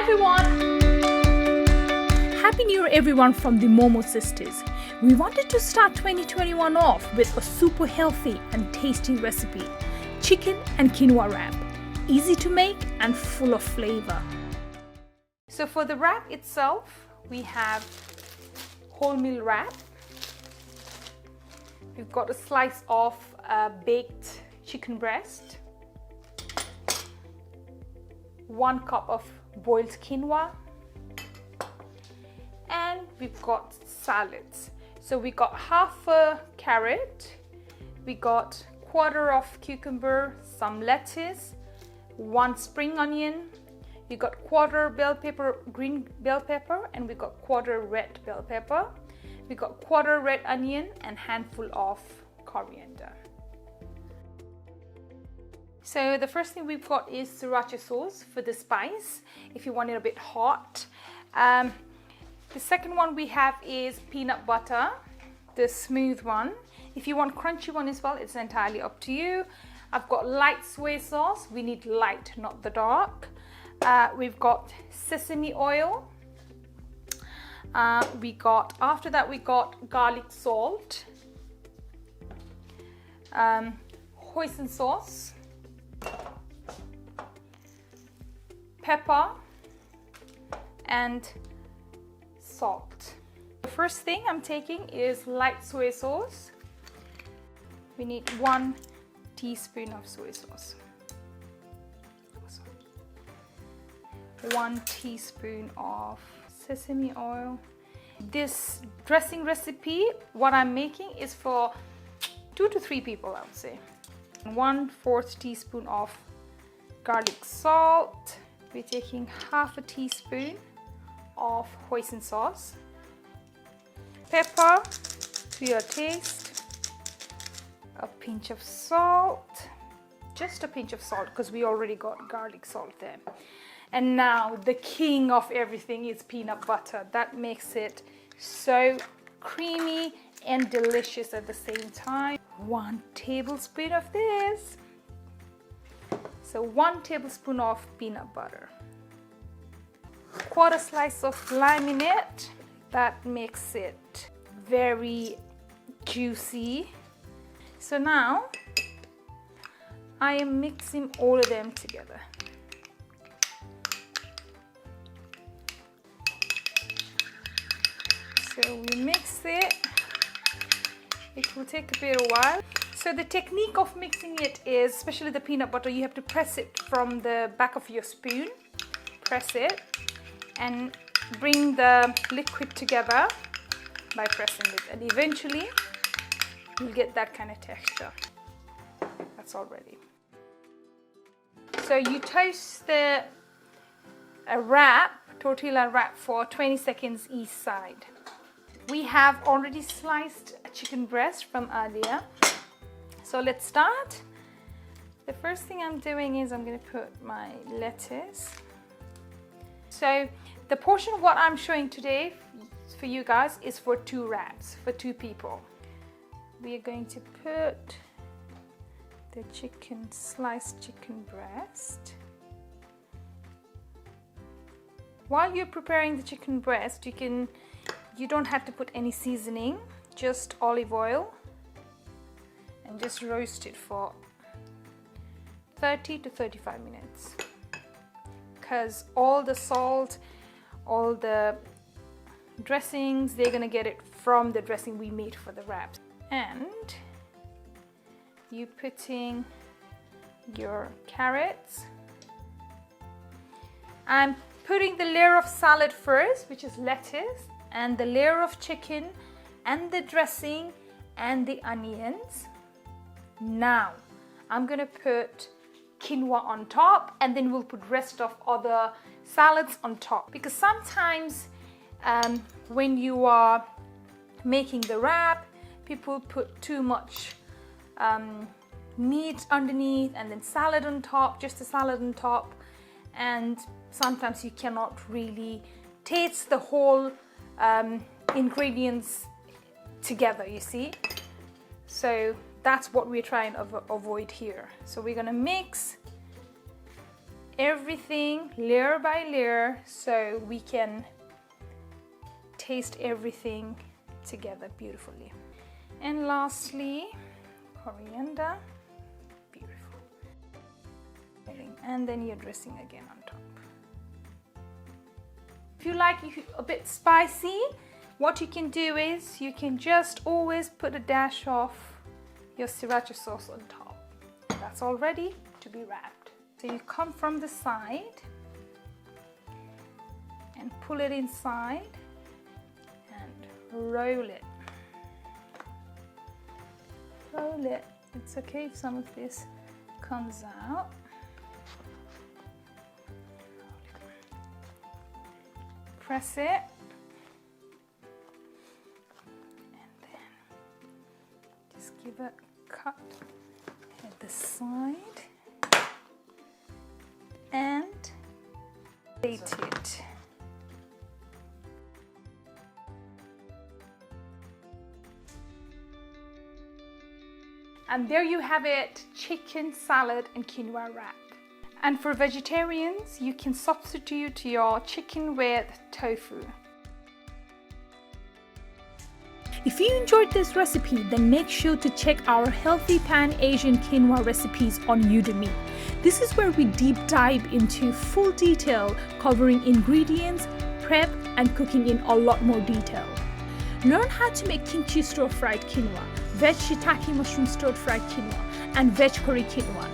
everyone! Happy New Year everyone from the Momo Sisters. We wanted to start 2021 off with a super healthy and tasty recipe. Chicken and quinoa wrap. Easy to make and full of flavor. So for the wrap itself, we have wholemeal wrap. We've got a slice of baked chicken breast. 1 cup of boiled quinoa. And we've got salads. So we got half a carrot. We got quarter of cucumber, some lettuce, 1 spring onion. We got quarter bell pepper, green bell pepper, and we got quarter red bell pepper. We got quarter red onion and handful of coriander. So the first thing we've got is sriracha sauce for the spice, if you want it a bit hot. The second one we have is peanut butter, the smooth one. If you want crunchy one as well, it's entirely up to you. I've got light soy sauce. We need light, not the dark. We've got sesame oil. After that we got garlic salt, hoisin sauce, pepper, and salt. The first thing I'm taking is light soy sauce. We need 1 teaspoon of soy sauce. 1 teaspoon of sesame oil. This dressing recipe, what I'm making, is for 2 to 3 people, I would say. 1/4 teaspoon of garlic salt. We're taking half a teaspoon of hoisin sauce. Pepper to your taste. A pinch of salt. Just a pinch of salt because we already got garlic salt there. And now the king of everything is peanut butter. That makes it so creamy and delicious at the same time. 1 tablespoon of this. So 1 tablespoon of peanut butter. Quarter slice of lime in it. That makes it very juicy. So now I am mixing all of them together. So we mix it. It will take a bit of a while. So the technique of mixing it is, especially the peanut butter, you have to press it from the back of your spoon. Press it and bring the liquid together by pressing it. And eventually you'll get that kind of texture. That's all ready. So you toast the tortilla wrap for 20 seconds each side. We have already sliced a chicken breast from earlier. So let's start. The first thing I'm doing is I'm going to put my lettuce. So the portion of what I'm showing today for you guys is for 2 wraps, for 2 people. We are going to put the sliced chicken breast. While you're preparing the chicken breast, you don't have to put any seasoning, just olive oil, and just roast it for 30 to 35 minutes. Because all the salt, all the dressings, they're gonna get it from the dressing we made for the wraps. And you putting your carrots. I'm putting the layer of salad first, which is lettuce, and the layer of chicken and the dressing and the onions. Now I'm gonna put quinoa on top, and then we'll put rest of other salads on top, because sometimes when you are making the wrap, people put too much meat underneath and then salad on top, just a salad on top, and sometimes you cannot really taste the whole ingredients together, you see. So that's what we're trying to avoid here. So we're gonna mix everything layer by layer so we can taste everything together beautifully. And lastly, coriander. Beautiful. And then your dressing again on top. If you like it a bit spicy, what you can do is you can just always put a dash of your sriracha sauce on top. That's all ready to be wrapped. So you come from the side and pull it inside and roll it. Roll it. It's okay if some of this comes out. Press it. And then just give it a cut at the side. And plate it. And there you have it, chicken salad and quinoa wrap. And for vegetarians, you can substitute your chicken with tofu. If you enjoyed this recipe, then make sure to check our Healthy Pan Asian Quinoa recipes on Udemy. This is where we deep dive into full detail, covering ingredients, prep, and cooking in a lot more detail. Learn how to make kimchi stir-fried quinoa, veg shiitake mushroom stir-fried quinoa, and veg curry quinoa.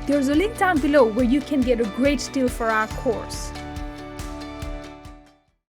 There's a link down below where you can get a great deal for our course.